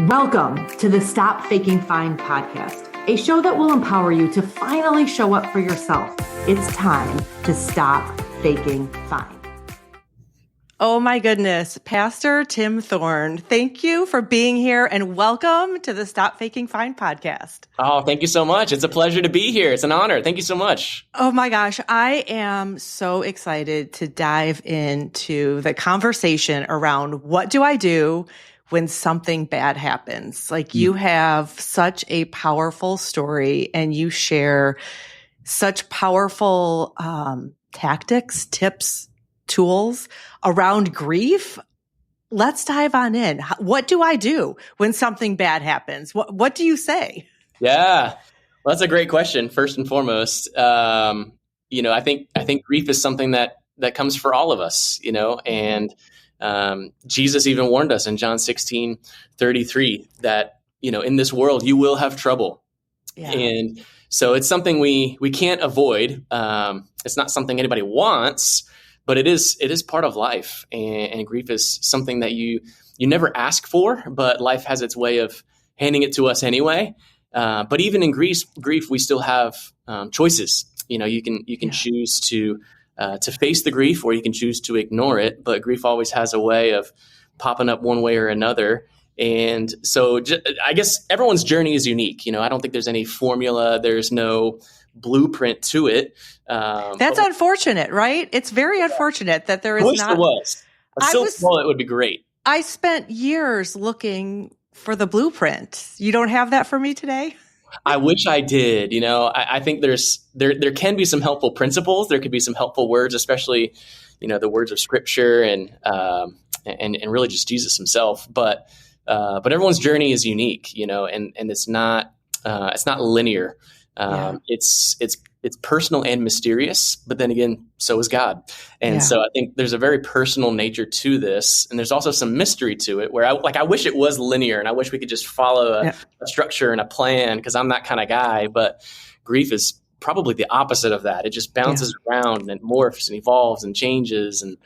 Welcome to the Stop Faking Fine podcast, a show that will empower you to finally show up for yourself. It's time to stop faking fine. Oh my goodness, Pastor Tim Thorne, thank you for being here and welcome to the Stop Faking Fine podcast. Oh, thank you so much. It's a pleasure to be here. It's an honor. Thank you so much. Oh my gosh, I am so excited to dive into the conversation around what do I do when something bad happens. Like you have such a powerful story and you share such powerful tactics, tips, tools around grief. Let's dive on in. What do I do when something bad happens? What do you say? Yeah, well, that's a great question. First and foremost, I think grief is something that comes for all of us, and Jesus even warned us in John 16:33 that, in this world, you will have trouble. Yeah. And so it's something we can't avoid. It's not something anybody wants, but it is part of life. And grief is something that you never ask for, but life has its way of handing it to us anyway. But even in grief, we still have choices. You can choose to face the grief, or you can choose to ignore it. But grief always has a way of popping up one way or another. And so I guess everyone's journey is unique. I don't think there's any formula. There's no blueprint to it. That's unfortunate, right? It's very unfortunate that there is not. I wish there was. It would be great. I spent years looking for the blueprint. You don't have that for me today? I wish I did. I think there can be some helpful principles. There could be some helpful words, especially, the words of Scripture and really just Jesus himself. But everyone's journey is unique, and it's not linear. It's personal and mysterious, but then again, so is God. And so I think there's a very personal nature to this. And there's also some mystery to it where I wish it was linear and I wish we could just follow a structure and a plan, because I'm that kind of guy. But grief is probably the opposite of that. It just bounces around and morphs and evolves and changes. And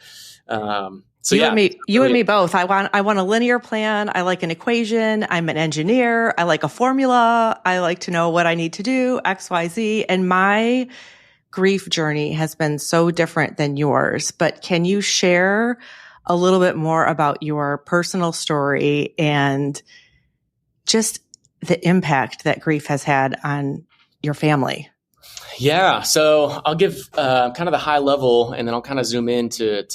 you and me both. I want a linear plan. I like an equation. I'm an engineer. I like a formula. I like to know what I need to do, X, Y, Z. And my grief journey has been so different than yours. But can you share a little bit more about your personal story and just the impact that grief has had on your family? Yeah. So I'll give kind of the high level, and then I'll kind of zoom into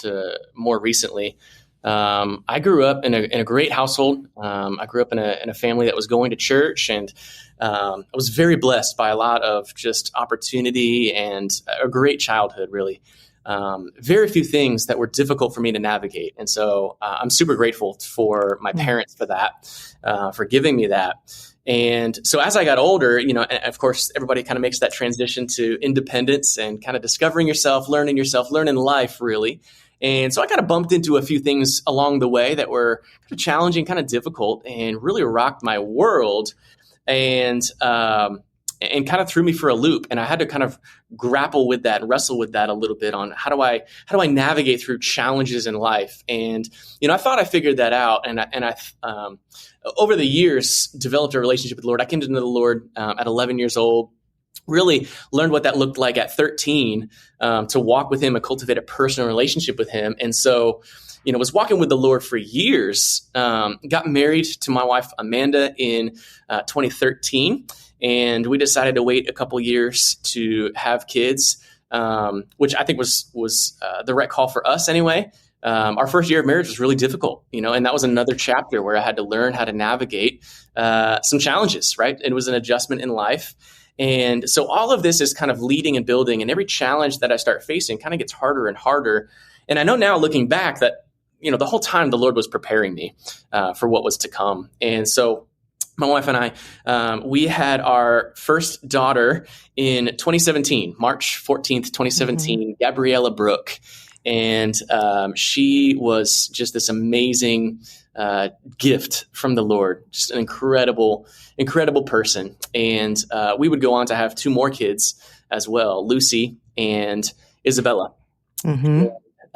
more recently. I grew up in a great household. I grew up in a family that was going to church, and I was very blessed by a lot of just opportunity and a great childhood, really. Very few things that were difficult for me to navigate. And so I'm super grateful for my parents for that, for giving me that. And so as I got older, of course, everybody kind of makes that transition to independence and kind of discovering yourself, learning life, really. And so I kind of bumped into a few things along the way that were kind of challenging, kind of difficult, and really rocked my world and kind of threw me for a loop. And I had to kind of grapple with that and wrestle with that a little bit on how do I navigate through challenges in life. And, I thought I figured that out. And I over the years, developed a relationship with the Lord. I came to know the Lord at 11 years old, really learned what that looked like at 13 to walk with him and cultivate a personal relationship with him. And so, was walking with the Lord for years, got married to my wife, Amanda, in 2013. And we decided to wait a couple years to have kids, which I think was the right call for us anyway. Our first year of marriage was really difficult, and that was another chapter where I had to learn how to navigate some challenges, right? It was an adjustment in life. And so all of this is kind of leading and building, and every challenge that I start facing kind of gets harder and harder. And I know now, looking back, that, the whole time the Lord was preparing me for what was to come. And so my wife and I, we had our first daughter in 2017, March 14th, 2017, Gabriella Brooke. And she was just this amazing gift from the Lord, just an incredible person. And we would go on to have two more kids as well, Lucy and Isabella. Mm-hmm.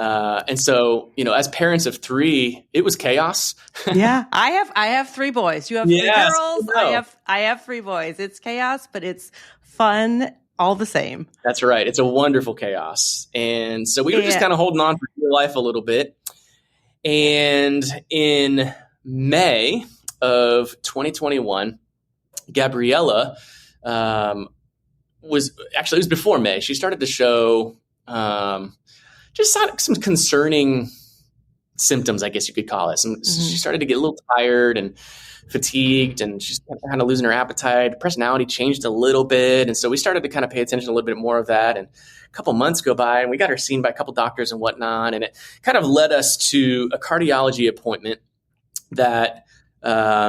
And so, as parents of three, it was chaos. Yeah. I have three boys. You have three Yes, girls. I have three boys. It's chaos, but it's fun all the same. That's right. It's a wonderful chaos. And so we were just kind of holding on for dear life a little bit. And in May of 2021, Gabriella it was before May. She started to show just some concerning symptoms, I guess you could call it. She started to get a little tired and fatigued, and she's kind of losing her appetite. Personality changed a little bit. And so we started to kind of pay attention a little bit more of that. And a couple months go by, and we got her seen by a couple doctors and whatnot. And it kind of led us to a cardiology appointment that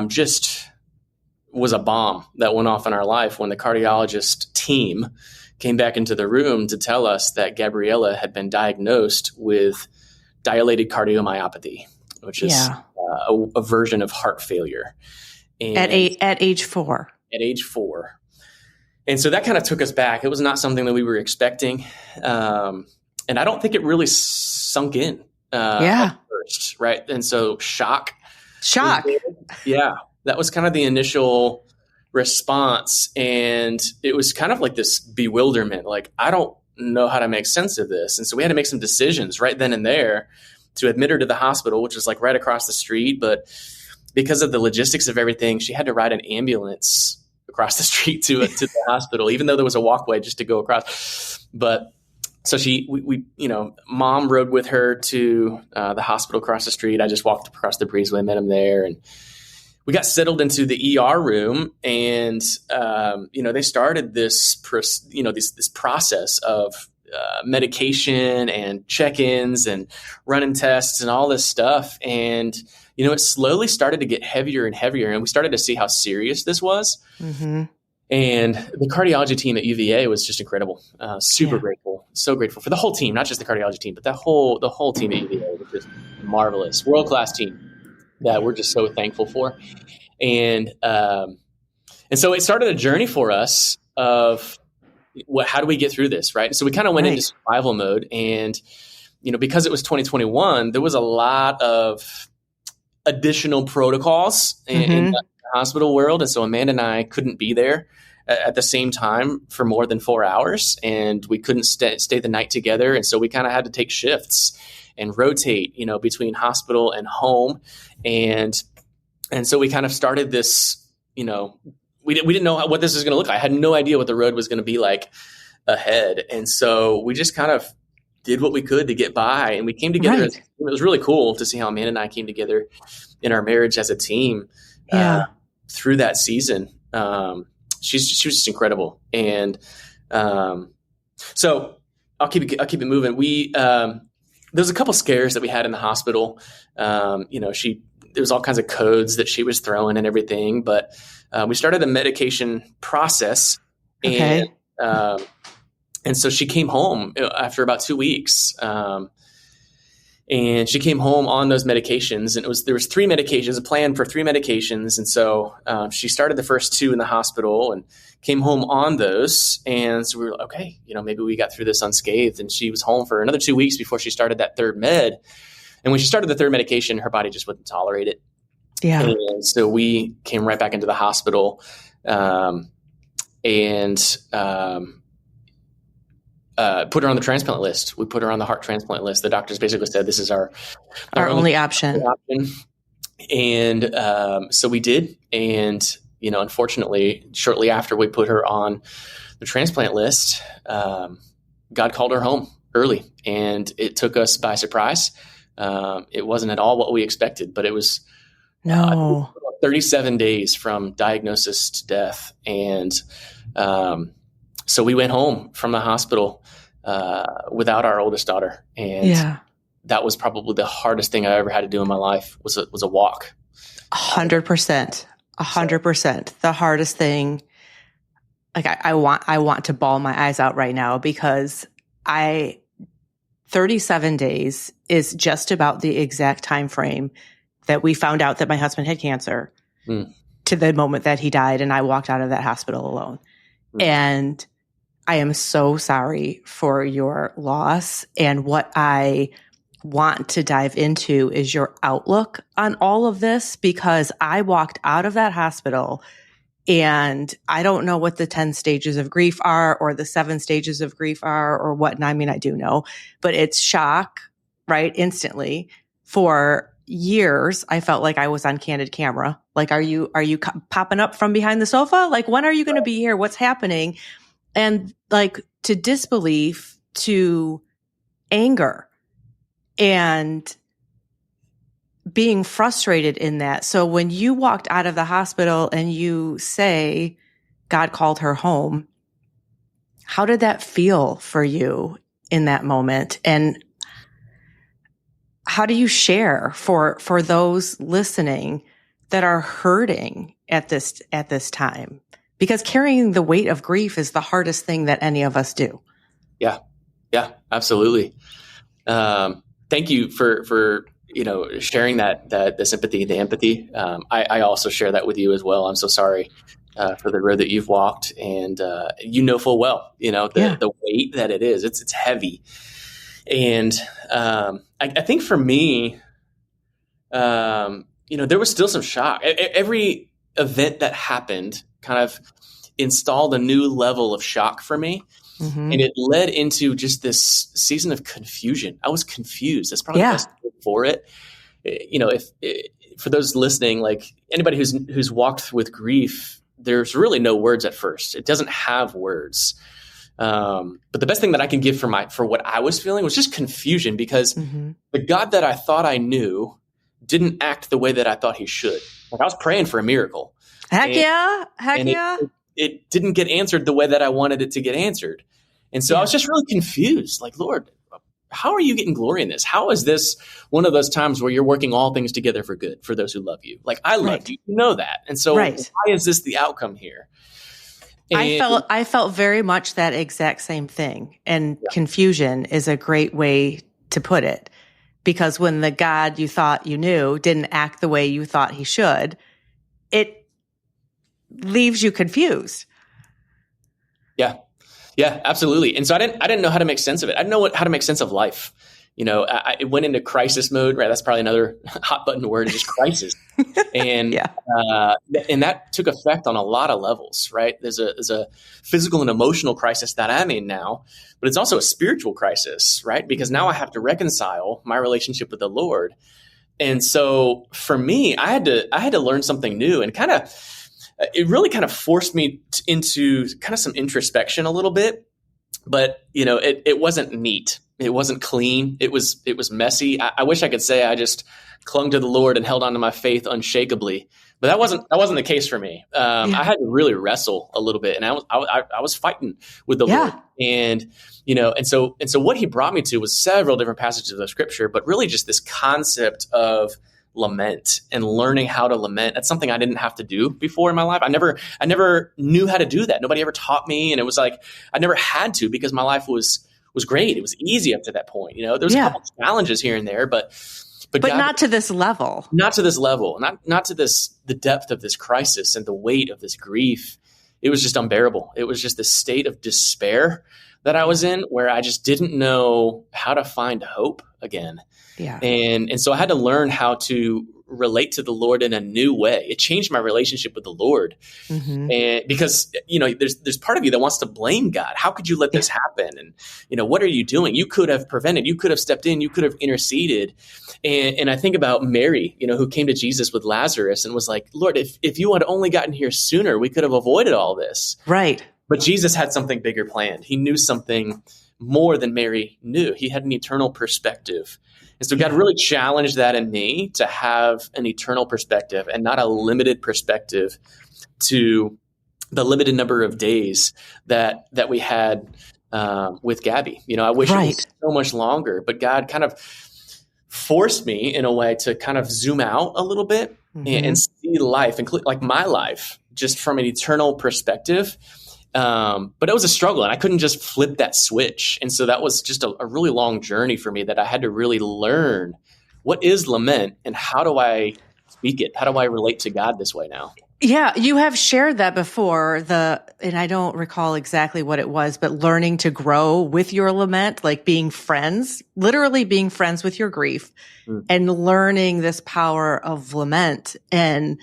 just was a bomb that went off in our life when the cardiologist team came back into the room to tell us that Gabriella had been diagnosed with dilated cardiomyopathy, which is a version of heart failure. And at age 4. At age 4. And so that kind of took us back. It was not something that we were expecting. And I don't think it really sunk in at first, right? And so shock. Yeah. That was kind of the initial response. And it was kind of like this bewilderment, like, I don't know how to make sense of this. And so we had to make some decisions right then and there to admit her to the hospital, which was like right across the street. But because of the logistics of everything, she had to ride an ambulance across the street to the hospital, even though there was a walkway just to go across. But so mom rode with her to the hospital across the street. I just walked across the breezeway, met him there, and we got settled into the ER room, and they started this process of medication and check-ins and running tests and all this stuff. And it slowly started to get heavier and heavier, and we started to see how serious this was. Mm-hmm. And the cardiology team at UVA was just incredible. Super grateful, so grateful for the whole team, not just the cardiology team, but the whole team at UVA was just marvelous, world-class team that we're just so thankful for. And so it started a journey for us of how do we get through this, right? So we kind of went into survival mode, and because it was 2021, there was a lot of additional protocols in the hospital world, and so Amanda and I couldn't be there at the same time for more than 4 hours, and we couldn't stay the night together, and so we kind of had to take shifts and rotate, between hospital and home, and so we kind of started this, we didn't know what this was going to look like. I had no idea what the road was going to be like ahead. And so we just kind of did what we could to get by, and we came together. Right. It was really cool to see how Amanda and I came together in our marriage as a team through that season. She was just incredible. And so I'll keep it moving. There was a couple scares that we had in the hospital. There was all kinds of codes that she was throwing and everything, but we started a medication process, and so she came home after about 2 weeks, and she came home on those medications, and there was 3 medications, a plan for 3 medications, and so she started the first 2 in the hospital and came home on those, and so we were like, okay, maybe we got through this unscathed, and she was home for another 2 weeks before she started that 3rd med. And when she started the 3rd medication, her body just wouldn't tolerate it. Yeah. And so we came right back into the hospital, and put her on the transplant list. We put her on the heart transplant list. The doctors basically said, this is our only option. And so we did. And, unfortunately, shortly after we put her on the transplant list, God called her home early, and it took us by surprise. It wasn't at all what we expected, but it was 37 days from diagnosis to death. And so we went home from the hospital without our oldest daughter. And that was probably the hardest thing I ever had to do in my life was a walk. 100%. 100%. The hardest thing. Like I want to bawl my eyes out right now, because 37 days is just about the exact time frame that we found out that my husband had cancer to the moment that he died, and I walked out of that hospital alone. And I am so sorry for your loss. And what I want to dive into is your outlook on all of this, because I walked out of that hospital and I don't know what the 10 stages of grief are or the 7 stages of grief are or what. And I mean, I do know, but it's shock, right? Instantly. For years, I felt like I was on candid camera. Like, are you popping up from behind the sofa? Like, when are you going to be here? What's happening? And like, to disbelief, to anger, and being frustrated in that. So when you walked out of the hospital and you say, God called her home, how did that feel for you in that moment? And how do you share for those listening that are hurting at this time? Because carrying the weight of grief is the hardest thing that any of us do. Yeah, absolutely. Thank you for sharing the sympathy, the empathy. I also share that with you as well. I'm so sorry for the road that you've walked, and full well, the weight that it is. It's heavy, and I think for me, there was still some shock. Every event that happened kind of installed a new level of shock for me. Mm-hmm. And it led into just this season of confusion. I was confused. That's probably the best word for it. If for those listening, like anybody who's walked with grief, there's really no words at first. It doesn't have words. But the best thing that I can give for what I was feeling was just confusion, because the God that I thought I knew didn't act the way that I thought he should. Like, I was praying for a miracle. Heck yeah. It didn't get answered the way that I wanted it to get answered. And so I was just really confused. Like, Lord, how are you getting glory in this? How is this one of those times where you're working all things together for good for those who love you? Like, I love you. You know that. And so why is this the outcome here? And I felt very much that exact same thing. And confusion is a great way to put it. Because when the God you thought you knew didn't act the way you thought he should, it leaves you confused. Yeah, absolutely. And so I didn't know how to make sense of it. I didn't know how to make sense of life. I went into crisis mode, right? That's probably another hot button word, just crisis. And and that took effect on a lot of levels, right? There's a physical and emotional crisis that I'm in now, but it's also a spiritual crisis, right? Because now I have to reconcile my relationship with the Lord. And so for me, I had to learn something new, and it really kind of forced me into kind of some introspection a little bit, but it wasn't neat. It wasn't clean. It was messy. I wish I could say I just clung to the Lord and held on to my faith unshakably, but that wasn't the case for me. I had to really wrestle a little bit, and I was fighting with the Lord, and so what he brought me to was several different passages of scripture, but really just this concept of lament and learning how to lament. That's something I didn't have to do before in my life. I never knew how to do that. Nobody ever taught me. And it was like, I never had to, because my life was great. It was easy up to that point. There was a couple of challenges here and there, but God, not to this level, not to the depth of this crisis and the weight of this grief. It was just unbearable. It was just this state of despair that I was in, where I just didn't know how to find hope again. Yeah. And so I had to learn how to relate to the Lord in a new way. It changed my relationship with the Lord. And because, there's part of you that wants to blame God. How could you let this happen? And, what are you doing? You could have prevented, you could have stepped in, you could have interceded. And I think about Mary, who came to Jesus with Lazarus and was like, Lord, if you had only gotten here sooner, we could have avoided all this. Right. But Jesus had something bigger planned. He knew something more than Mary knew. He had an eternal perspective. And so God really challenged that in me, to have an eternal perspective and not a limited perspective to the limited number of days that we had with Gabby. I wish it was so much longer, but God kind of forced me in a way to kind of zoom out a little bit and see life, including like my life, just from an eternal perspective. But it was a struggle, and I couldn't just flip that switch. And so that was just a really long journey for me, that I had to really learn what is lament and how do I speak it? How do I relate to God this way now? Yeah, you have shared that before, and I don't recall exactly what it was, but learning to grow with your lament, like being friends, literally being friends with your grief Mm. and learning this power of lament. And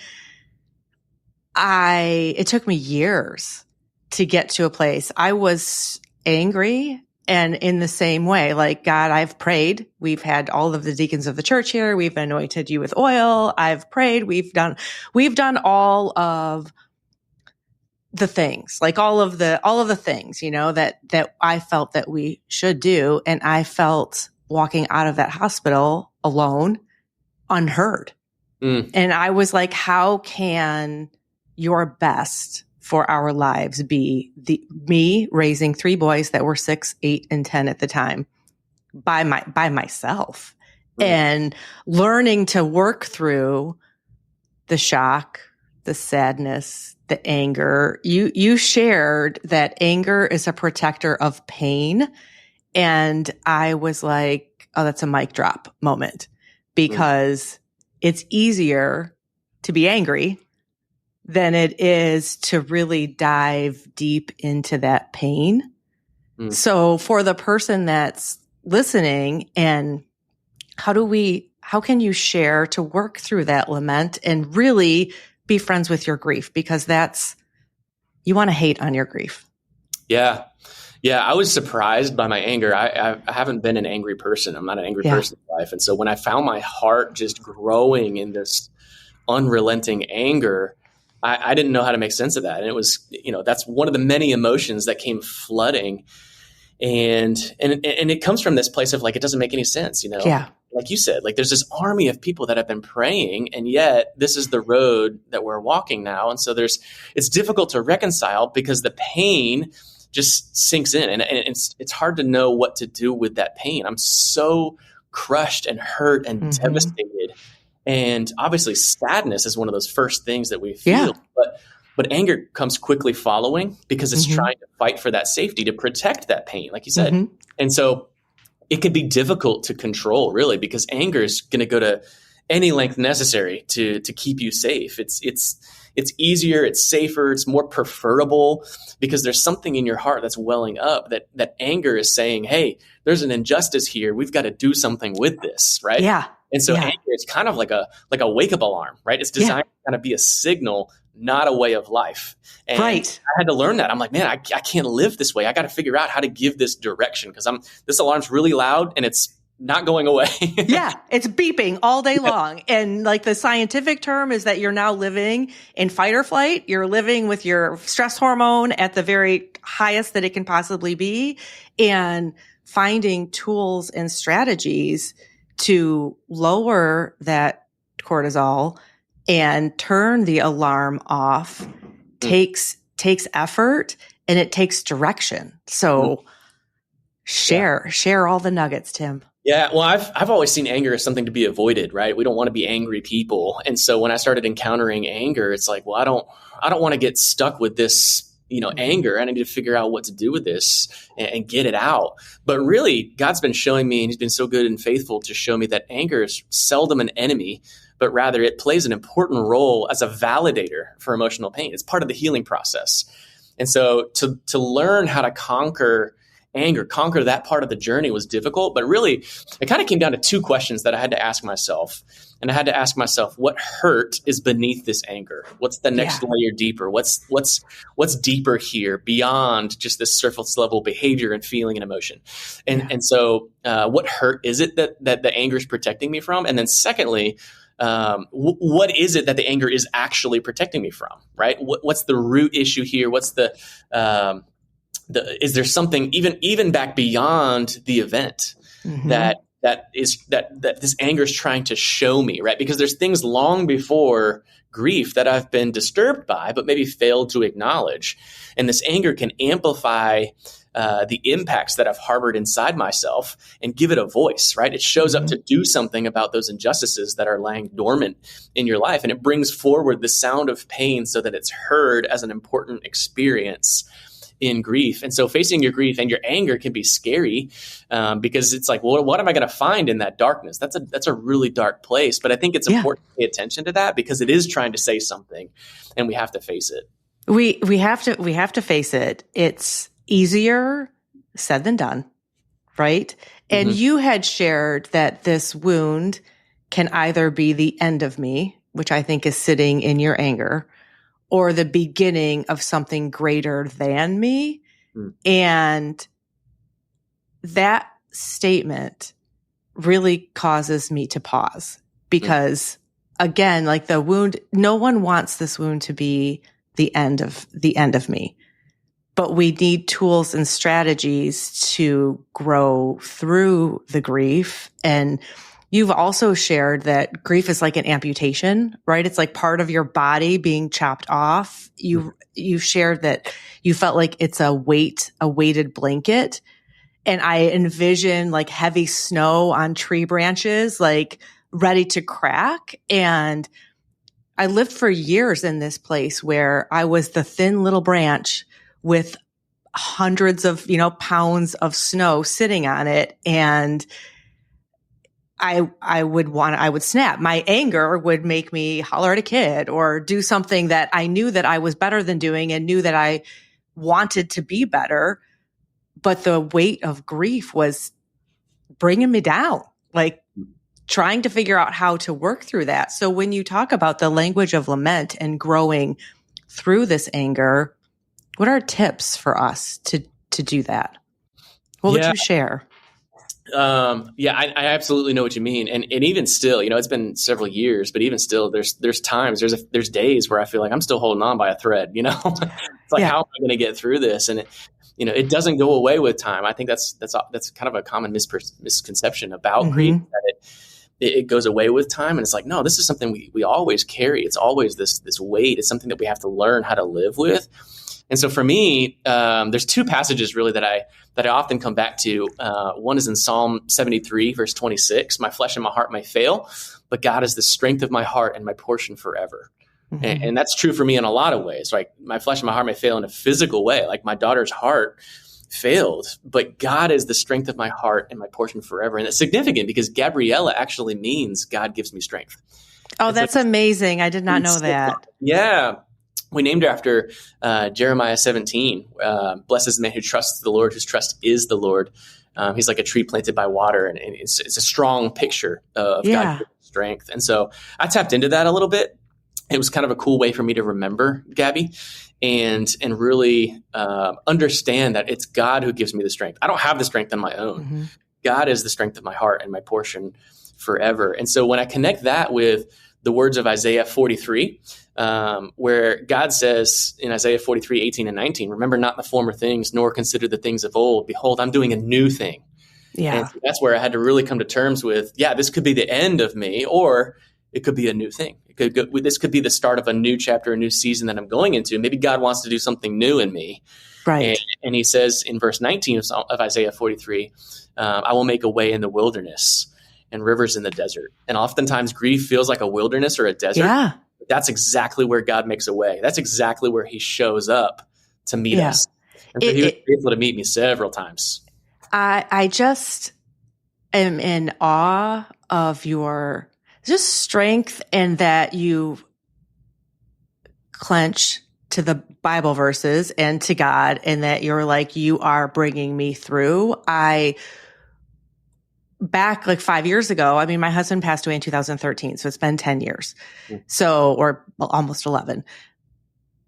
it took me years to get to a place. I was angry, and in the same way, like, God, I've prayed. We've had all of the deacons of the church here. We've anointed you with oil. I've prayed. We've done all of the things, like all of the things, that I felt that we should do. And I felt walking out of that hospital alone, unheard. Mm. And I was like, how can your best for our lives be me raising 3 boys that were 6, 8, and 10 at the time by myself, and learning to work through the shock, the sadness, the anger. You shared that anger is a protector of pain. And I was like, oh, that's a mic drop moment, because it's easier to be angry than it is to really dive deep into that pain. So for the person that's listening, and how can you share to work through that lament and really be friends with your grief? Because you want to hate on your grief. Yeah. Yeah. I was surprised by my anger. I haven't been an angry person. I'm not an angry person in life. And so when I found my heart just growing in this unrelenting anger, I didn't know how to make sense of that. And it was, that's one of the many emotions that came flooding. And it comes from this place of like, it doesn't make any sense, Yeah. Like you said, like there's this army of people that have been praying, and yet this is the road that we're walking now. And so it's difficult to reconcile because the pain just sinks in, and it's hard to know what to do with that pain. I'm so crushed and hurt and devastated. And obviously sadness is one of those first things that we feel, but anger comes quickly following, because it's trying to fight for that safety, to protect that pain, like you said. And so it can be difficult to control, really, because anger is going to go to any length necessary to keep you safe. It's easier, it's safer, it's more preferable, because there's something in your heart that's welling up that anger is saying, hey, there's an injustice here. We've got to do something with this, right? Yeah. And so anger is kind of like a wake up alarm, right? It's designed to kind of be a signal, not a way of life. And I had to learn that. I'm like, man, I can't live this way. I got to figure out how to give this direction, because this alarm's really loud and it's not going away. Yeah, it's beeping all day long. And like the scientific term is that you're now living in fight or flight. You're living with your stress hormone at the very highest that it can possibly be, and finding tools and strategies to lower that cortisol and turn the alarm off takes effort, and it takes direction. So share all the nuggets, Tim. Yeah, well, I've always seen anger as something to be avoided, right? We don't want to be angry people. And so when I started encountering anger, it's like, well, I don't want to get stuck with this, anger. I need to figure out what to do with this and get it out. But really, God's been showing me, and he's been so good and faithful to show me, that anger is seldom an enemy, but rather it plays an important role as a validator for emotional pain. It's part of the healing process. And so to learn how to conquer anger, conquer that part of the journey was difficult, but really it kind of came down to 2 questions that I had to ask myself. And I had to ask myself, what hurt is beneath this anger? What's the next layer deeper? What's deeper here beyond just this surface level behavior and feeling and emotion? And so what hurt is it that the anger is protecting me from? And then secondly, what is it that the anger is actually protecting me from, right? What's the root issue here? What's is there something even back beyond the event that this anger is trying to show me, right? Because there's things long before grief that I've been disturbed by, but maybe failed to acknowledge. And this anger can amplify the impacts that I've harbored inside myself and give it a voice, right? It shows up to do something about those injustices that are lying dormant in your life. And it brings forward the sound of pain so that it's heard as an important experience. in grief. And so facing your grief and your anger can be scary because it's like, well, what am I going to find in that darkness? That's a really dark place. But I think it's important to pay attention to that because it is trying to say something, and we have to face it. We have to face it. It's easier said than done, right? And you had shared that this wound can either be the end of me, which I think is sitting in your anger, or the beginning of something greater than me. And that statement really causes me to pause because, again, like the wound, no one wants this wound to be the end of me. But we need tools and strategies to grow through the grief. And you've also shared that grief is like an amputation, right? It's like part of your body being chopped off. You shared that you felt like it's a weighted blanket. And I envision like heavy snow on tree branches, like ready to crack. And I lived for years in this place where I was the thin little branch with hundreds of, pounds of snow sitting on it. And I would snap. My anger would make me holler at a kid or do something that I knew that I was better than doing and knew that I wanted to be better. But the weight of grief was bringing me down, like trying to figure out how to work through that. So when you talk about the language of lament and growing through this anger, what are tips for us to do that? What would you share? I absolutely know what you mean. And even still, it's been several years, but even still, there's times, there's days where I feel like I'm still holding on by a thread, It's like, how am I going to get through this? And it doesn't go away with time. I think that's kind of a common misconception about grief, that it goes away with time. And it's like, no, this is something we always carry. It's always this weight. It's something that we have to learn how to live with. And so for me, there's two passages really that I often come back to. One is in Psalm 73, verse 26. My flesh and my heart may fail, but God is the strength of my heart and my portion forever. And that's true for me in a lot of ways. Like my flesh and my heart may fail in a physical way. Like my daughter's heart failed, but God is the strength of my heart and my portion forever. And it's significant because Gabriella actually means God gives me strength. Oh, that's amazing. I did not know that. Yeah. We named her after Jeremiah 17. Blessed is the man who trusts the Lord, whose trust is the Lord. He's like a tree planted by water, and it's a strong picture of God's strength. And so I tapped into that a little bit. It was kind of a cool way for me to remember Gabby and really understand that it's God who gives me the strength. I don't have the strength on my own. God is the strength of my heart and my portion forever. And so when I connect that with the words of Isaiah 43, where God says in Isaiah 43, 18 and 19, remember not the former things, nor consider the things of old. Behold, I'm doing a new thing. Yeah. And so that's where I had to really come to terms with, this could be the end of me, or it could be a new thing. This could be the start of a new chapter, a new season that I'm going into. Maybe God wants to do something new in me. Right. And he says in verse 19 of Isaiah 43, I will make a way in the wilderness and rivers in the desert. And oftentimes grief feels like a wilderness or a desert. Yeah. That's exactly where God makes a way. That's exactly where he shows up to meet us. And so he was able to meet me several times. I just am in awe of your just strength and that you clench to the Bible verses and to God, and that you're like, you are bringing me through. Back like 5 years ago, my husband passed away in 2013. So it's been 10 years. Or almost 11.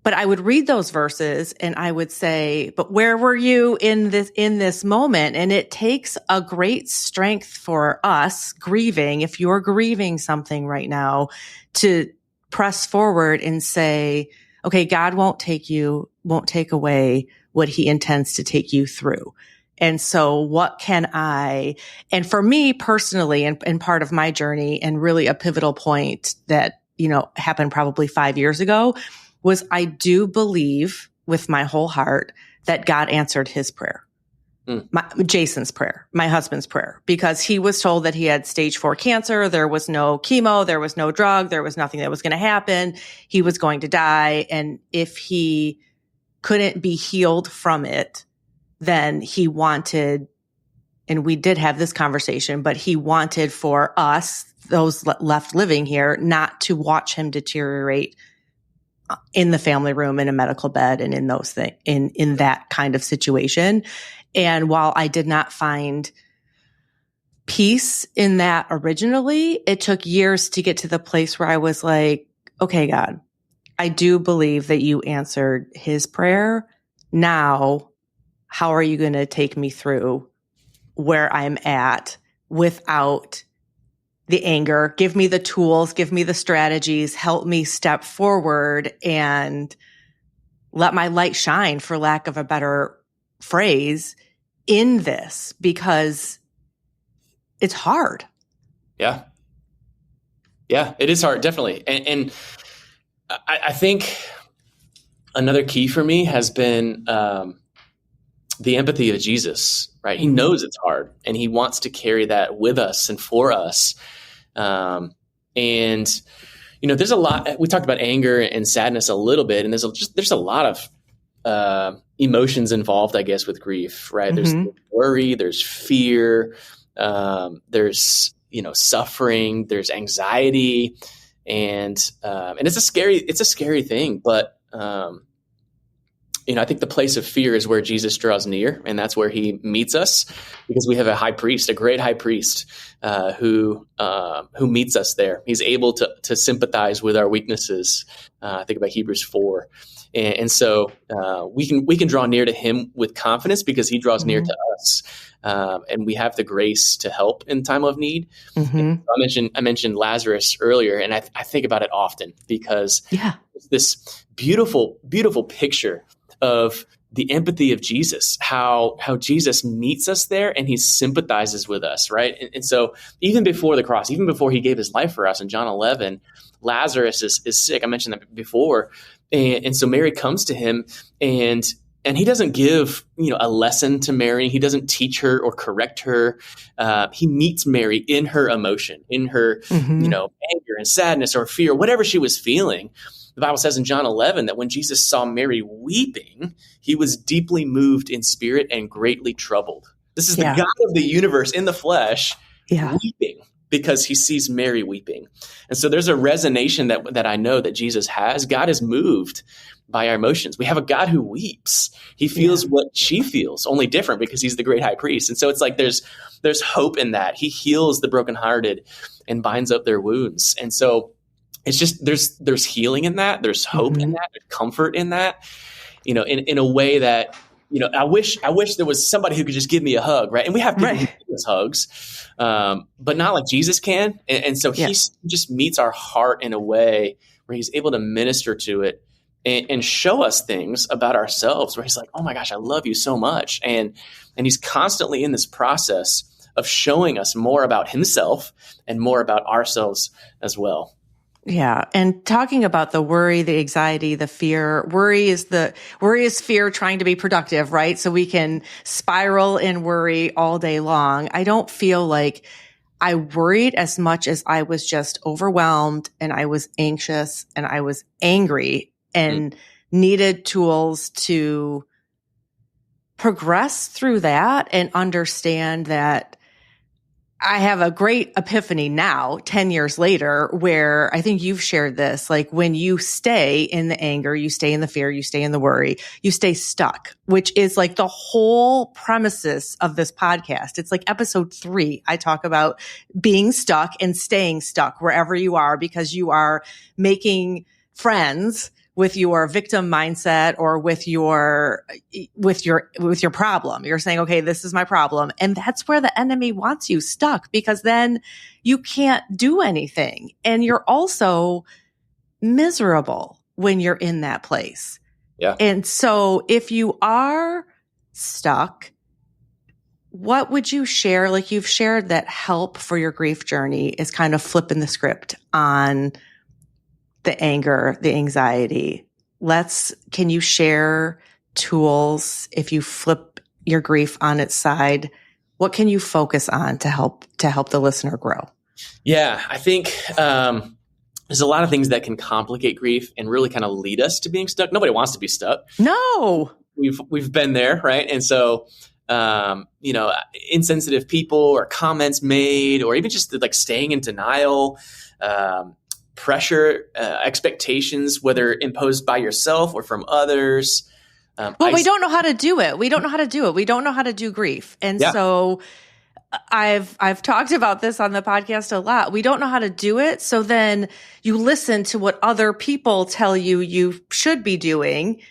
But I would read those verses and I would say, but where were you in this moment? And it takes a great strength for us grieving, if you're grieving something right now, to press forward and say, okay, God won't take away what he intends to take you through. And so what can and for me personally, and part of my journey and really a pivotal point that, happened probably 5 years ago, was I do believe with my whole heart that God answered his prayer, Jason's prayer, my husband's prayer, because he was told that he had stage 4 cancer. There was no chemo, there was no drug, there was nothing that was going to happen. He was going to die. And if he couldn't be healed from it, then he wanted, and we did have this conversation, but he wanted for us, those left living here, not to watch him deteriorate in the family room, in a medical bed, and in those things, in that kind of situation. And while I did not find peace in that originally, it took years to get to the place where I was like, okay, God, I do believe that you answered his prayer. Now, how are you going to take me through where I'm at without the anger? Give me the tools, give me the strategies, help me step forward and let my light shine, for lack of a better phrase, in this, because it's hard. Yeah. Yeah, it is hard, definitely. And I think another key for me has been the empathy of Jesus, right? He knows it's hard, and he wants to carry that with us and for us. And, there's a lot, we talked about anger and sadness a little bit, and there's a lot of emotions involved, I guess, with grief, right? There's worry, there's fear, there's, suffering, there's anxiety, and it's a scary thing, but, I think the place of fear is where Jesus draws near, and that's where he meets us, because we have a great high priest, who meets us there. He's able to sympathize with our weaknesses. I think about Hebrews 4. And so we can draw near to him with confidence because he draws near to us. And we have the grace to help in time of need. I mentioned Lazarus earlier, and I think about it often because it's this beautiful, beautiful picture of the empathy of Jesus, how Jesus meets us there and he sympathizes with us, right? And so even before the cross, even before he gave his life for us in John 11, Lazarus is sick. I mentioned that before. And so Mary comes to him, and he doesn't give, a lesson to Mary. He doesn't teach her or correct her. He meets Mary in her emotion, in her, anger and sadness or fear, whatever she was feeling. The Bible says in John 11 that when Jesus saw Mary weeping, he was deeply moved in spirit and greatly troubled. This is the God of the universe in the flesh weeping because he sees Mary weeping. And so there's a resonation that I know that Jesus has. God is moved by our emotions. We have a God who weeps. He feels what she feels, only different because he's the great high priest. And so it's like there's hope in that. He heals the brokenhearted and binds up their wounds. And so it's just there's healing in that. There's hope in that. There's comfort in that. In a way that I wish there was somebody who could just give me a hug, right? And we have people who give us hugs, but not like Jesus can. And so he just meets our heart in a way where he's able to minister to it and show us things about ourselves. Where he's like, "Oh my gosh, I love you so much," and he's constantly in this process of showing us more about himself and more about ourselves as well. Yeah. And talking about the worry, the anxiety, the fear, worry is fear trying to be productive, right? So we can spiral in worry all day long. I don't feel like I worried as much as I was just overwhelmed, and I was anxious, and I was angry, and needed tools to progress through that and understand that I have a great epiphany now, 10 years later, where I think you've shared this, like when you stay in the anger, you stay in the fear, you stay in the worry, you stay stuck, which is like the whole premises of this podcast. It's like episode 3. I talk about being stuck and staying stuck wherever you are, because you are making friends with your victim mindset or with your problem. You're saying, okay, this is my problem. And that's where the enemy wants you stuck, because then you can't do anything. And you're also miserable when you're in that place. Yeah. And so if you are stuck, what would you share? Like you've shared that help for your grief journey is kind of flipping the script on the anger, the anxiety. Can you share tools if you flip your grief on its side? What can you focus on to help the listener grow? Yeah, I think there's a lot of things that can complicate grief and really kind of lead us to being stuck. Nobody wants to be stuck. No. We've been there, right? And so, insensitive people or comments made, or even just like staying in denial, pressure, expectations, whether imposed by yourself or from others. We don't know how to do it. We don't know how to do it. We don't know how to do grief. And so I've talked about this on the podcast a lot. We don't know how to do it. So then you listen to what other people tell you should be doing,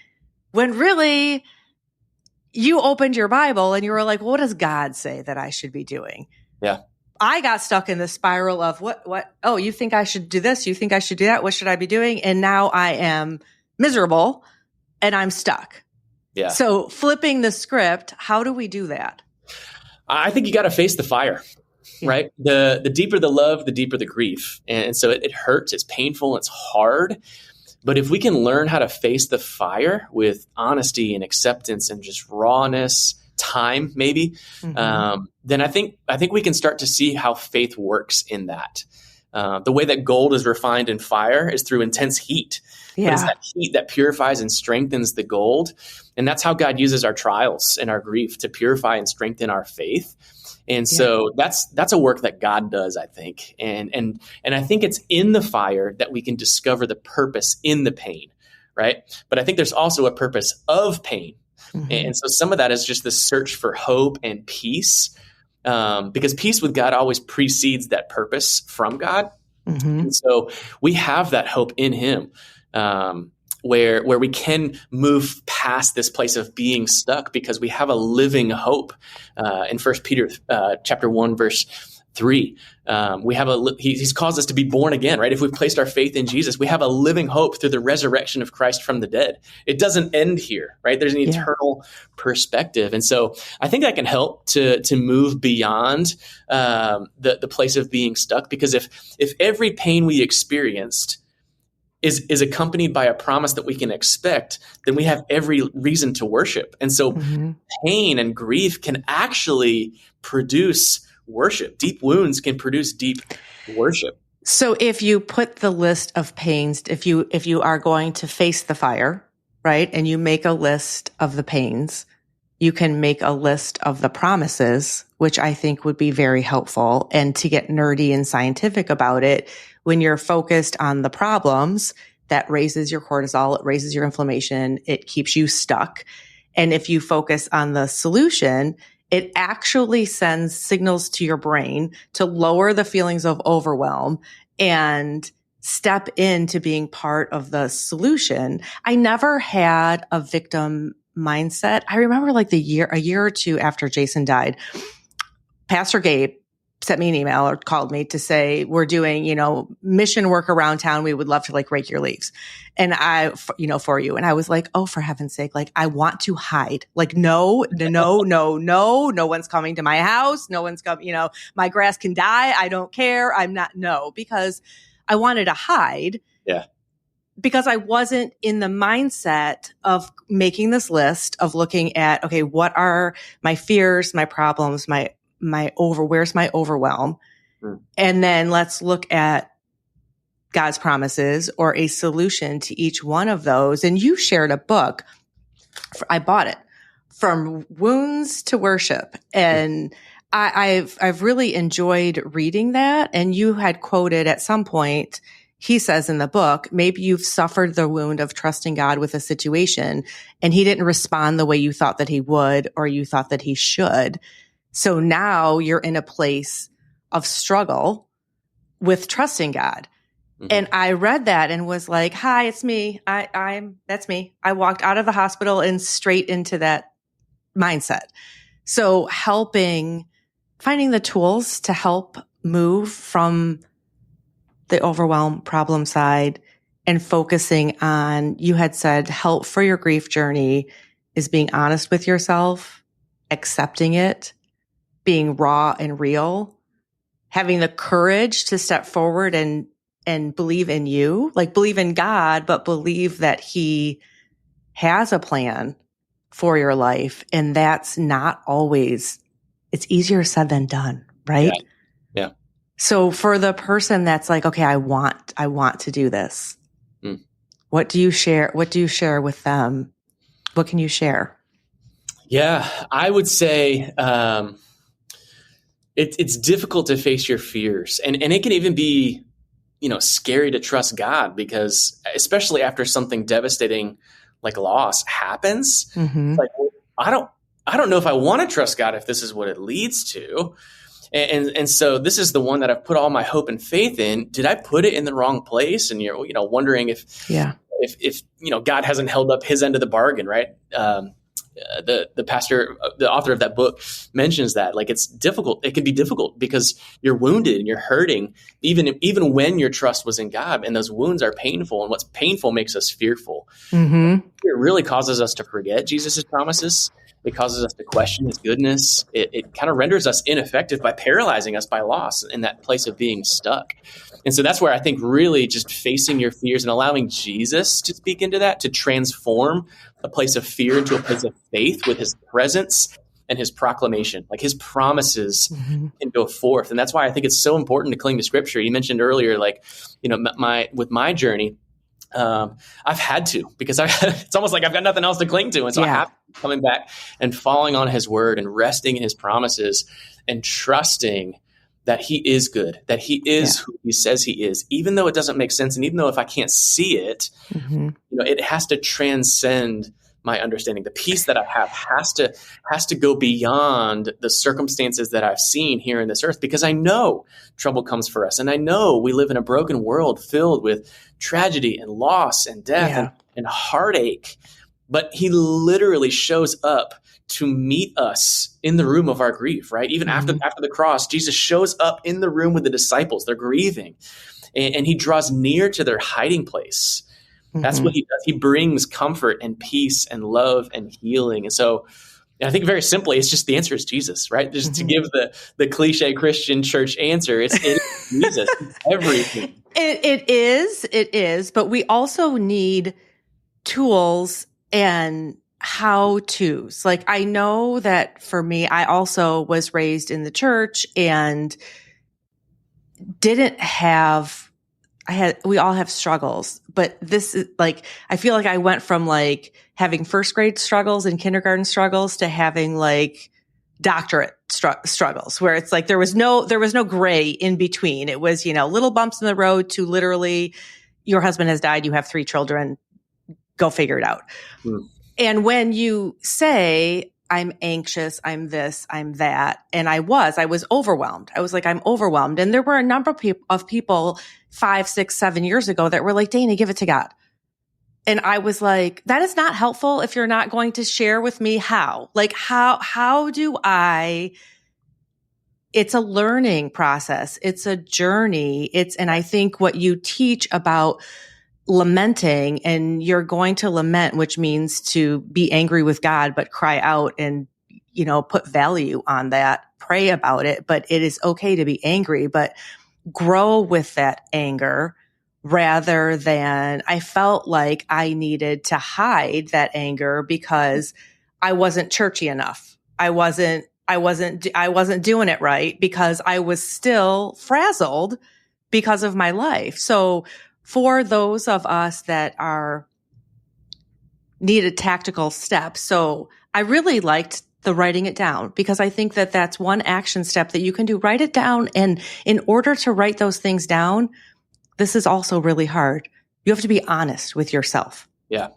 when really you opened your Bible and you were like, well, what does God say that I should be doing? Yeah. I got stuck in the spiral of what, oh, you think I should do this? You think I should do that? What should I be doing? And now I am miserable and I'm stuck. Yeah. So flipping the script, how do we do that? I think you got to face the fire, right? The deeper the love, the deeper the grief. And so it hurts, it's painful, it's hard. But if we can learn how to face the fire with honesty and acceptance and just rawness, time, maybe, then I think we can start to see how faith works in that. The way that gold is refined in fire is through intense heat. But it's that heat that purifies and strengthens the gold. And that's how God uses our trials and our grief to purify and strengthen our faith. And so that's a work that God does, I think. And I think it's in the fire that we can discover the purpose in the pain, right? But I think there's also a purpose of pain. And so some of that is just the search for hope and peace, because peace with God always precedes that purpose from God. And so we have that hope in him, where we can move past this place of being stuck because we have a living hope. In 1 Peter chapter 1, verse 3, we have he's caused us to be born again, right? If we've placed our faith in Jesus, we have a living hope through the resurrection of Christ from the dead. It doesn't end here, right? There's an eternal perspective. And so I think that can help to move beyond the place of being stuck, because if every pain we experienced is accompanied by a promise that we can expect, then we have every reason to worship. And so pain and grief can actually produce worship. Deep wounds can produce deep worship. So if you put the list of pains, if you are going to face the fire, right, and you make a list of the pains, you can make a list of the promises, which I think would be very helpful. And to get nerdy and scientific about it, when you're focused on the problems, that raises your cortisol, it raises your inflammation, it keeps you stuck. And if you focus on the solution, it actually sends signals to your brain to lower the feelings of overwhelm and step into being part of the solution. I never had a victim mindset. I remember like a year or two after Jason died, Pastor Gabe sent me an email or called me to say, we're doing, mission work around town. We would love to like rake your leaves. And for you. And I was like, oh, for heaven's sake, like I want to hide. Like, no one's coming to my house. No one's coming, my grass can die. I don't care. Because I wanted to hide. Yeah. Because I wasn't in the mindset of making this list of looking at, okay, what are my fears, my problems, where's my overwhelm? And then let's look at God's promises or a solution to each one of those. And you shared a book. I bought it, From Wounds to Worship. And I've really enjoyed reading that. And you had quoted at some point, he says in the book, maybe you've suffered the wound of trusting God with a situation and he didn't respond the way you thought that he would, or you thought that he should. So now you're in a place of struggle with trusting God. And I read that and was like, hi, it's me. That's me. I walked out of the hospital and straight into that mindset. So finding the tools to help move from the overwhelm problem side and focusing on, you had said, help for your grief journey is being honest with yourself, accepting it, being raw and real, having the courage to step forward and believe in you, like believe in God, but believe that he has a plan for your life. And that's not always, it's easier said than done, right? Yeah. So for the person that's like, okay, I want to do this. Mm. What do you share? What do you share with them? What can you share? Yeah, I would say it's difficult to face your fears, and it can even be, scary to trust God, because especially after something devastating like loss happens, Mm-hmm. it's like, well, I don't know if I want to trust God if this is what it leads to. And so this is the one that I've put all my hope and faith in. Did I put it in the wrong place? And you're, wondering if God hasn't held up his end of the bargain, right? The pastor, the author of that book, mentions that, like, it's difficult. It can be difficult because you're wounded and you're hurting, even when your trust was in God, and those wounds are painful. And what's painful makes us fearful. Mm-hmm. It really causes us to forget Jesus' promises. It causes us to question his goodness. It kind of renders us ineffective by paralyzing us by loss in that place of being stuck. And so that's where I think really just facing your fears and allowing Jesus to speak into that, to transform a place of fear into a place of faith with his presence and his proclamation, like his promises can go forth. And that's why I think it's so important to cling to scripture. You mentioned earlier, like, with my journey, I've had to, because it's almost like I've got nothing else to cling to. And so I have to be coming back and falling on his word and resting in his promises and trusting that he is good, that he is who he says he is, even though it doesn't make sense. And even though if I can't see it, it has to transcend my understanding. The peace that I have has to go beyond the circumstances that I've seen here in this earth, because I know trouble comes for us. And I know we live in a broken world filled with tragedy and loss and death and heartache. But he literally shows up to meet us in the room of our grief, right? Even after the cross, Jesus shows up in the room with the disciples. They're grieving, and he draws near to their hiding place. That's what he does. He brings comfort and peace and love and healing. And so I think very simply, it's just the answer is Jesus, right? Just to give the cliche Christian church answer, it is Jesus. Everything. It is. But we also need tools and how-tos. Like, I know that for me, I also was raised in the church and we all have struggles, but this is like, I feel like I went from like having first grade struggles and kindergarten struggles to having like doctorate struggles, where it's like there was no gray in between. It was, little bumps in the road to literally, your husband has died, you have 3 children, go figure it out. And when you say, I'm anxious, I'm this, I'm that, and I was overwhelmed. I was like, I'm overwhelmed. And there were a number of people 5, 6, 7 years ago that were like, Dana, give it to God. And I was like, that is not helpful if you're not going to share with me how. Like, how do it's a learning process. It's a journey. And I think what you teach about lamenting, and you're going to lament, which means to be angry with God, but cry out and, put value on that, pray about it. But it is okay to be angry, but grow with that anger, rather than I felt like I needed to hide that anger because I wasn't churchy enough. I wasn't doing it right because I was still frazzled because of my life. So for those of us that needed tactical steps. So I really liked the writing it down, because I think that that's one action step that you can do. Write it down. And in order to write those things down, this is also really hard. You have to be honest with yourself. Yeah.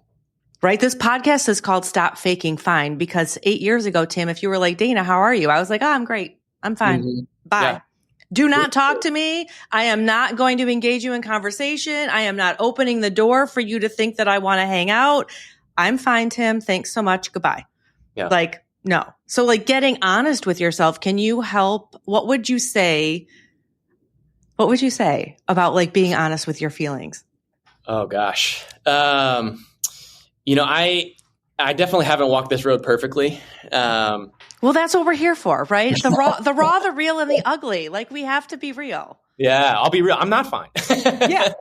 Right? This podcast is called Stop Faking Fine, because 8 years ago, Tim, if you were like, Dana, how are you? I was like, I'm great. I'm fine. Bye. Yeah. Do not talk to me. I am not going to engage you in conversation. I am not opening the door for you to think that I want to hang out. I'm fine, Tim. Thanks so much. Goodbye. Yeah. Like, no. So like getting honest with yourself, can you help? What would you say about like being honest with your feelings? Oh gosh. I definitely haven't walked this road perfectly. Well, that's what we're here for, right? The raw, the real, and the ugly. Like, we have to be real. Yeah, I'll be real. I'm not fine. Yeah.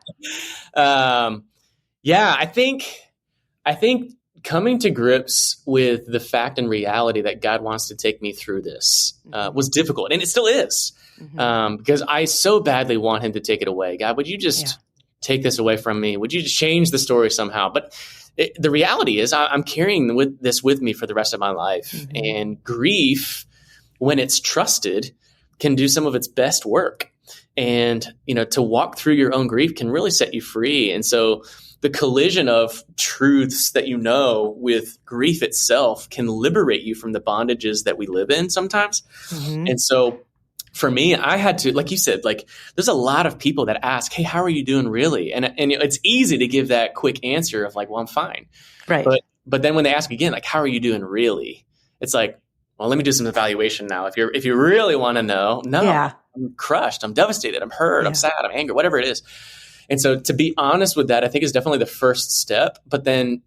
I think coming to grips with the fact and reality that God wants to take me through this was difficult, and it still is, because I so badly want him to take it away. God, would you just take this away from me? Would you just change the story somehow? But the reality is I'm carrying this with me for the rest of my life. And grief, when it's trusted, can do some of its best work. And, to walk through your own grief can really set you free. And so the collision of truths that with grief itself can liberate you from the bondages that we live in sometimes. And so for me, I had to, like you said, there's a lot of people that ask, hey, how are you doing really? And it's easy to give that quick answer of well, I'm fine. Right. But then when they ask again, how are you doing really? It's well, let me do some evaluation now. If you really want to know, I'm crushed, I'm devastated, I'm hurt, I'm sad, I'm angry, whatever it is. And so to be honest with that, I think is definitely the first step. But then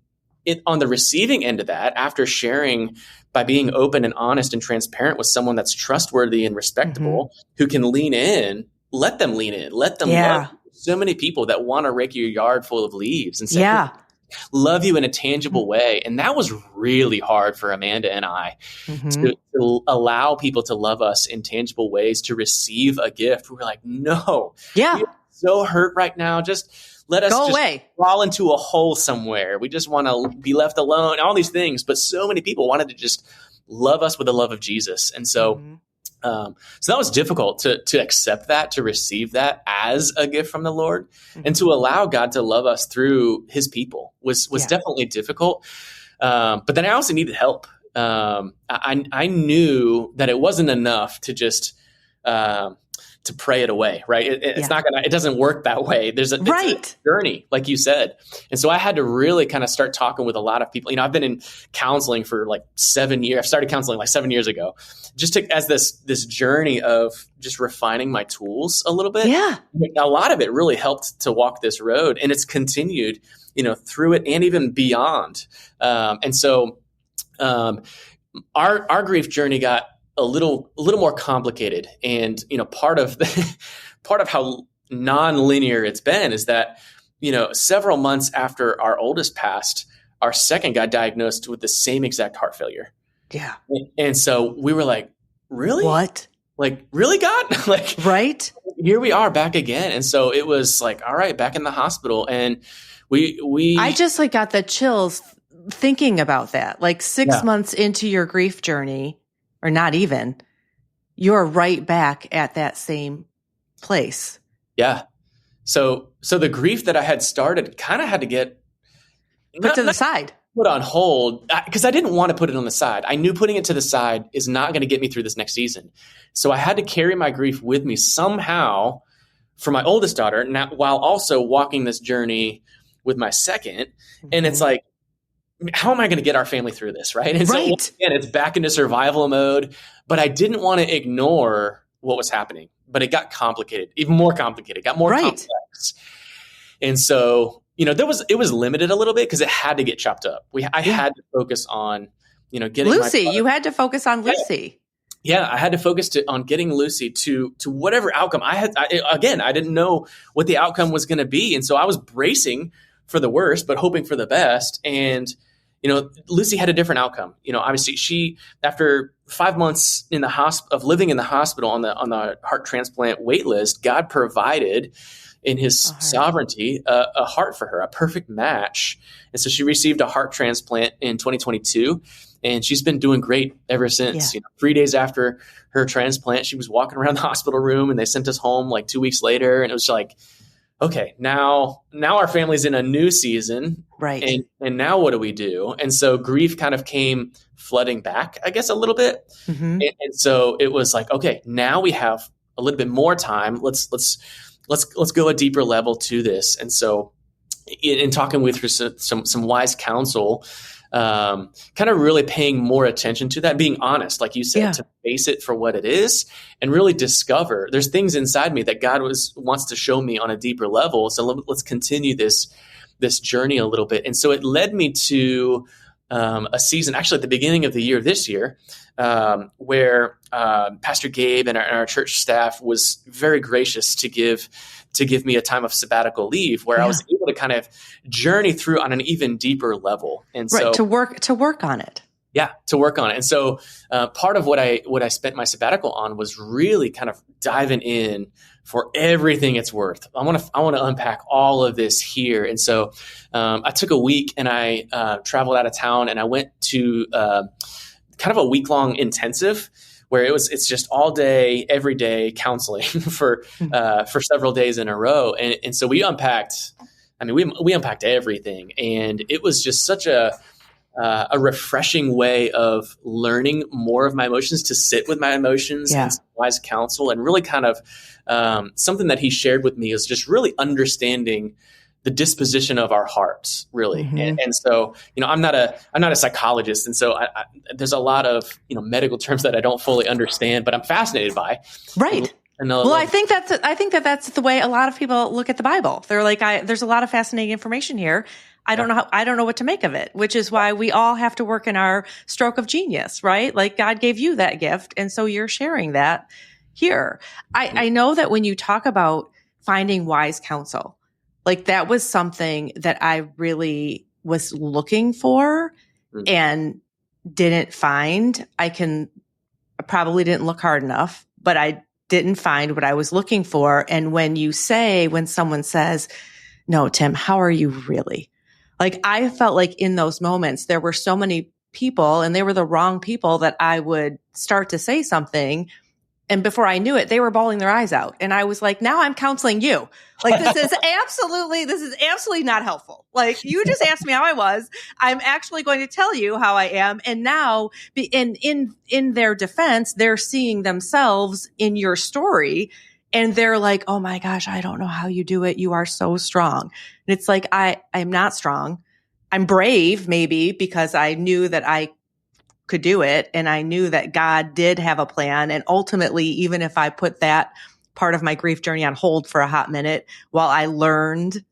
on the receiving end of that, after sharing by being open and honest and transparent with someone that's trustworthy and respectable, who can lean in, let them lean in, let them love you. So many people that want to rake your yard full of leaves and say, love you in a tangible way. And that was really hard for Amanda and I to allow people to love us in tangible ways, to receive a gift. We were no, we're so hurt right now. Just let us go away, fall into a hole somewhere. We just want to be left alone, all these things. But so many people wanted to just love us with the love of Jesus. And so, so that was difficult to accept that, to receive that as a gift from the Lord, and to allow God to love us through his people was definitely difficult. But then I also needed help. I knew that it wasn't enough to just, to pray it away, right? It doesn't work that way. It's a journey, like you said. And so I had to really kind of start talking with a lot of people. I've been in counseling for 7 years. I started counseling 7 years ago, just as this journey of just refining my tools a little bit. Yeah. A lot of it really helped to walk this road, and it's continued, through it and even beyond. And so our grief journey got a little more complicated. And, part of how non-linear it's been is that, several months after our oldest passed, our second got diagnosed with the same exact heart failure. Yeah. And so we were really? What? Really, God? Right? Here we are back again. And so it was all right, back in the hospital. And we I just got the chills thinking about that. 6 months into your grief journey, or not even, you're right back at that same place. Yeah. So the grief that I had started kind of had to get put to the side, put on hold, because I didn't want to put it on the side. I knew putting it to the side is not going to get me through this next season. So I had to carry my grief with me somehow for my oldest daughter, while also walking this journey with my second. And it's how am I going to get our family through this? Right. And so again, it's back into survival mode, but I didn't want to ignore what was happening, but it got complicated, even more complicated, got more complex. And so, it was limited a little bit because it had to get chopped up. I had to focus on, getting Lucy. You had to focus on Lucy. Yeah. I had to focus on getting Lucy to whatever outcome I didn't know what the outcome was going to be. And so I was bracing for the worst, but hoping for the best. And, Lucy had a different outcome. Obviously she, after 5 months in the of living in the hospital on the heart transplant wait list, God provided in his sovereignty a heart for her, a perfect match. And so she received a heart transplant in 2022, and she's been doing great ever since. 3 days after her transplant, she was walking around the hospital room, and they sent us home 2 weeks later. And it was okay, now our family's in a new season. Right. And now what do we do? And so grief kind of came flooding back, I guess, a little bit. And so it was okay, now we have a little bit more time. Let's go a deeper level to this. And so in talking with her, some wise counsel, kind of really paying more attention to that, being honest, like you said, to face it for what it is and really discover there's things inside me that God wants to show me on a deeper level. So let's continue this journey a little bit. And so it led me to a season, actually at the beginning of the year, this year, where Pastor Gabe and our church staff was very gracious to give to give me a time of sabbatical leave where I was able to kind of journey through on an even deeper level. And so to work on it. Yeah, to work on it. And so part of what I spent my sabbatical on was really kind of diving in for everything it's worth. I want to unpack all of this here. And so I took a week and I traveled out of town and I went to kind of a week-long intensive where it's just all day, every day counseling for several days in a row. And so we unpacked everything. And it was just such a refreshing way of learning more of my emotions, to sit with my emotions and wise counsel, and really kind of something that he shared with me is just really understanding the disposition of our hearts, really. Mm-hmm. And so, I'm not a psychologist. And so there's a lot of, medical terms that I don't fully understand, but I'm fascinated by. Right. I think that's the way a lot of people look at the Bible. They're like, there's a lot of fascinating information here. I don't know what to make of it, which is why we all have to work in our stroke of genius, right? Like God gave you that gift. And so you're sharing that here. I know that when you talk about finding wise counsel, like that was something that I really was looking for and didn't find. I probably didn't look hard enough, but I didn't find what I was looking for. And when someone says, "No, Tim, how are you really?" Like I felt like in those moments, there were so many people and they were the wrong people that I would start to say something. And before I knew it, they were bawling their eyes out. And I was like, now I'm counseling you. Like, this is absolutely not helpful. Like, you just asked me how I was. I'm actually going to tell you how I am. And now in their defense, they're seeing themselves in your story. And they're like, oh my gosh, I don't know how you do it. You are so strong. And it's like, I'm not strong. I'm brave, maybe, because I knew that I could do it. And I knew that God did have a plan. And ultimately, even if I put that part of my grief journey on hold for a hot minute while I learned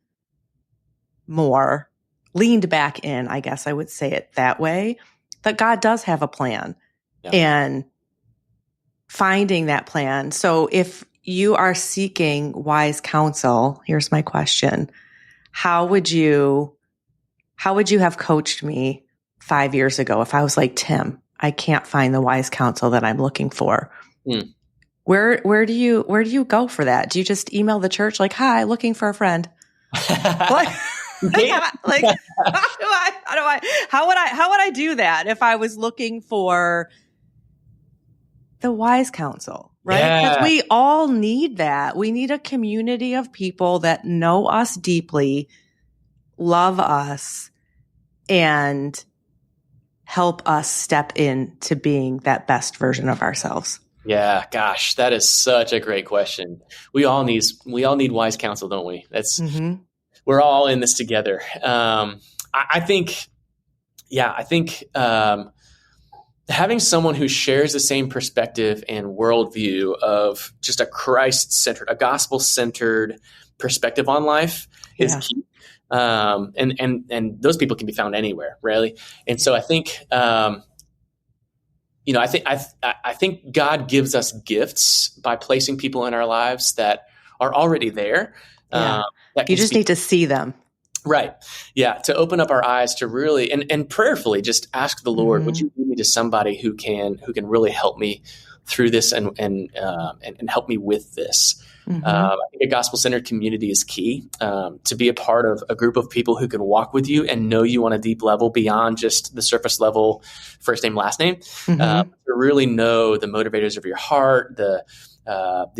more, leaned back in, I guess I would say it that way, that God does have a plan and finding that plan. So if you are seeking wise counsel, here's my question. How would you have coached me 5 years ago if I was like, Tim, I can't find the wise counsel that I'm looking for? Where do you go for that? Do you just email the church like, hi, looking for a friend? Like, how would I do that if I was looking for the wise counsel, right? Because we all need that. We need a community of people that know us deeply, love us, and help us step into being that best version of ourselves. Yeah, gosh, that is such a great question. We all need wise counsel, don't we? We're all in this together. I think having someone who shares the same perspective and worldview of just a Christ-centered, a gospel-centered perspective on life is key. And those people can be found anywhere, really. And so I think, I think God gives us gifts by placing people in our lives that are already there. You just need to see them. Right. Yeah. To open up our eyes to really, and prayerfully just ask the Lord, would you lead me to somebody who can really help me through this and help me with this? I think a gospel-centered community is key, to be a part of a group of people who can walk with you and know you on a deep level beyond just the surface level first name, last name, to really know the motivators of your heart, the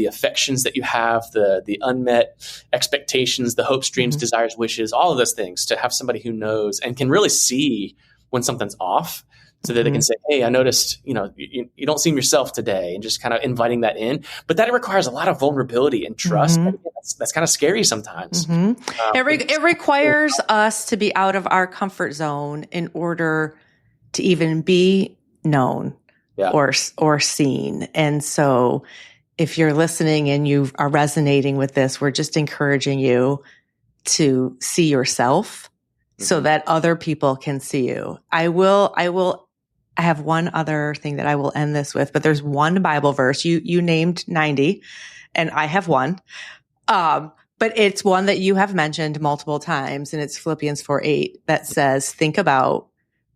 affections that you have, the unmet expectations, the hopes, dreams, desires, wishes, all of those things, to have somebody who knows and can really see when something's off, so that they can say, hey, I noticed, you don't seem yourself today, and just kind of inviting that in. But that requires a lot of vulnerability and trust. That's kind of scary sometimes. It requires us to be out of our comfort zone in order to even be known or seen. And so if you're listening and you are resonating with this, we're just encouraging you to see yourself so that other people can see you. I have one other thing that I will end this with, but there's one Bible verse. You named 90 and I have one. But But it's one that you have mentioned multiple times, and it's Philippians 4:8 that says, think about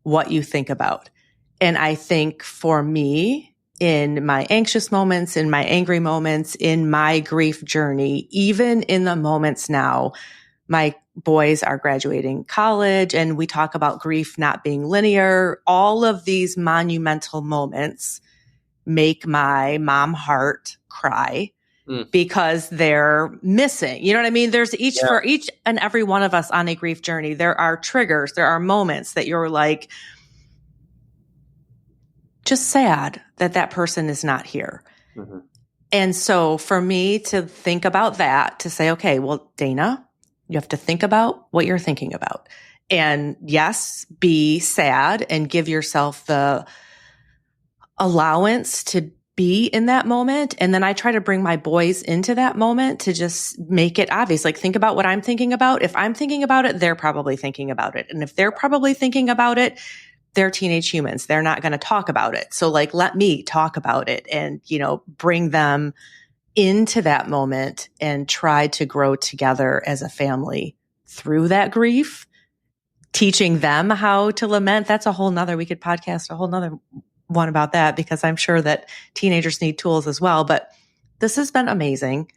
what you think about. And I think for me, in my anxious moments, in my angry moments, in my grief journey, even in the moments now, my boys are graduating college and we talk about grief not being linear. All of these monumental moments make my mom heart cry because they're missing. You know what I mean? There's for each and every one of us on a grief journey, there are triggers, there are moments that you're like, just sad that that person is not here. Mm-hmm. And so for me to think about that, to say, okay, well, Dana, you have to think about what you're thinking about. And yes, be sad and give yourself the allowance to be in that moment. And then I try to bring my boys into that moment to just make it obvious. Like, think about what I'm thinking about. If I'm thinking about it, they're probably thinking about it. And if they're probably thinking about it, they're teenage humans. They're not going to talk about it. So like, let me talk about it and, bring them into that moment and try to grow together as a family through that grief, teaching them how to lament. That's a whole nother, we could podcast a whole nother one about that, because I'm sure that teenagers need tools as well. But this has been amazing.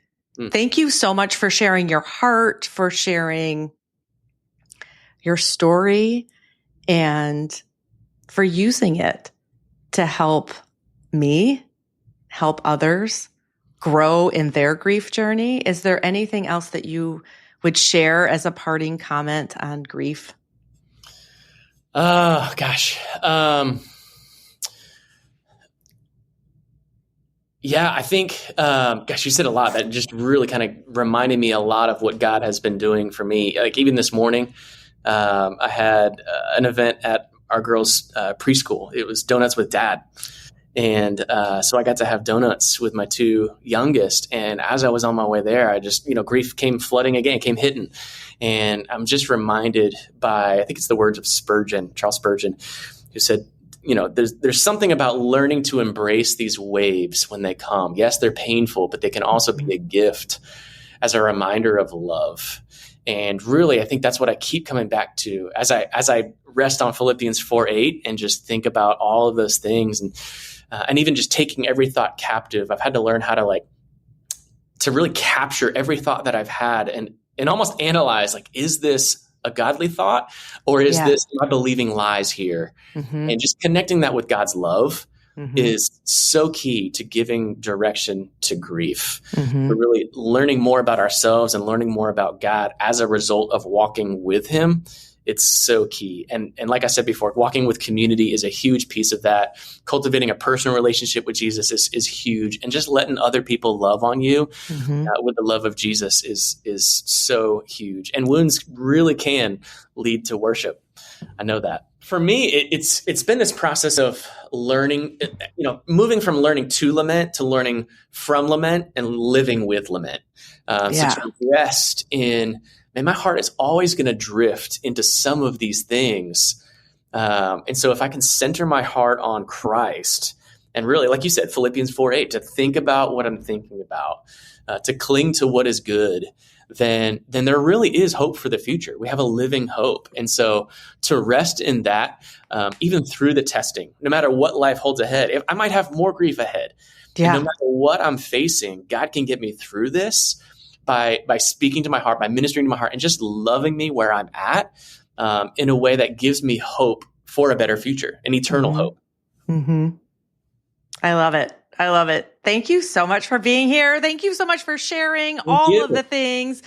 Thank you so much for sharing your heart, for sharing your story, and for using it to help me, help others grow in their grief journey. Is there anything else that you would share as a parting comment on grief? Oh, gosh. Yeah, I think, you said a lot that just really kind of reminded me a lot of what God has been doing for me. Like even this morning, I had an event at our girls' preschool. It was Donuts with Dad. And so I got to have donuts with my two youngest. And as I was on my way there, I just, grief came flooding again, came hitting. And I'm just reminded by, I think it's the words of Charles Spurgeon, who said, there's something about learning to embrace these waves when they come. Yes, they're painful, but they can also be a gift as a reminder of love. And really, I think that's what I keep coming back to as I rest on Philippians 4:8 and just think about all of those things, and even just taking every thought captive. I've had to learn how to really capture every thought that I've had and almost analyze, like, is this a godly thought, or is this, am I believing lies here? Mm-hmm. And just connecting that with God's love is so key to giving direction to grief. We're really learning more about ourselves and learning more about God as a result of walking with Him. It's so key. And like I said before, walking with community is a huge piece of that. Cultivating a personal relationship with Jesus is huge. And just letting other people love on you with the love of Jesus is so huge. And wounds really can lead to worship. I know that. For me, it's been this process of learning, moving from learning to lament to learning from lament and living with lament. So to rest in, man, my heart is always going to drift into some of these things. And so if I can center my heart on Christ and really, like you said, Philippians 4:8, to think about what I'm thinking about, to cling to what is good, then there really is hope for the future. We have a living hope. And so to rest in that, even through the testing, no matter what life holds ahead, I might have more grief ahead. Yeah. And no matter what I'm facing, God can get me through this by speaking to my heart, by ministering to my heart, and just loving me where I'm at, in a way that gives me hope for a better future, an eternal hope. Mm-hmm. I love it. I love it. Thank you so much for being here. Thank you so much for sharing all of the things.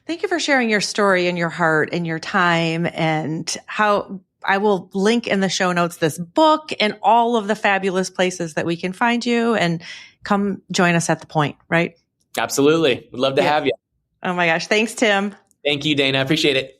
Thank you for sharing your story and your heart and your time, and how I will link in the show notes this book and all of the fabulous places that we can find you, and come join us at the Point, right? Absolutely. We'd love to have you. Oh my gosh. Thanks, Tim. Thank you, Dana. I appreciate it.